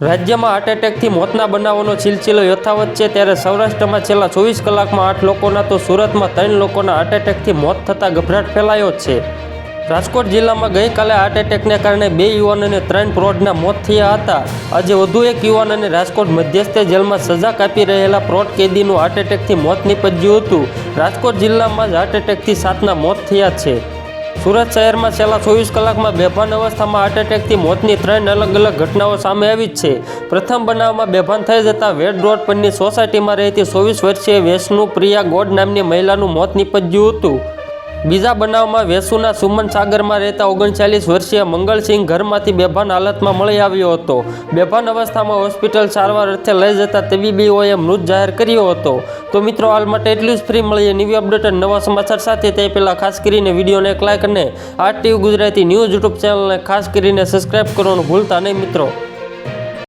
રાજ્યમાં હાર્ટ એટેકથી મોતના બનાવોનો સિલસિલો યથાવત છે, ત્યારે સૌરાષ્ટ્રમાં છેલ્લા 24 કલાકમાં 8 લોકોના તો સુરતમાં 3 લોકોના હાર્ટ એટેકથી મોત થતાં ગભરાટ ફેલાયો છે. રાજકોટ જિલ્લામાં ગઈકાલે હાર્ટ એટેકને કારણે 2 યુવાન અને 3 પ્રૌઢના મોત થયા હતા. આજે વધુ એક યુવાન અને રાજકોટ મધ્યસ્થ જેલમાં સજા કાપી રહેલા પ્રૌઢ કેદીનું હાર્ટ એટેકથી મોત નીપજ્યું હતું. રાજકોટ જિલ્લામાં જ હાર્ટ એટેકથી 7ના મોત થયા છે. સુરત શહેરમાં છેલ્લા 24 કલાકમાં બેભાન અવસ્થામાં હાર્ટ એટેકથી મોતની 3 અલગ અલગ ઘટનાઓ સામે આવી છે. પ્રથમ બનાવમાં બેભાન થઈ જતા વેડ રોડ પરની સોસાયટીમાં રહેતી 24 વર્ષીય વેસુ પ્રિયા ગોડ નામની મહિલાનું મોત નીપજ્યું હતું. બીજા બનાવમાં વેસુના સુમન સાગરમાં રહેતા 39 વર્ષીય મંગલસિંહ ઘરમાંથી બેભાન હાલતમાં મળી આવ્યો હતો. બેભાન અવસ્થામાં હોસ્પિટલ સારવાર અર્થે લઈ જતા તબીબોએ મૃત જાહેર કર્યો હતો. તો મિત્રો, હાલ માટે એટલું જ. ફ્રી મળીએ નવી અપડેટ અને નવા સમાચાર સાથે. તે પહેલાં ખાસ કરીને વિડીયોને એક લાઇક અને RTV ગુજરાતી ન્યૂઝ યુટ્યુબ ચેનલને ખાસ કરીને સબસ્ક્રાઈબ કરવાનું ભૂલતા નહીં મિત્રો.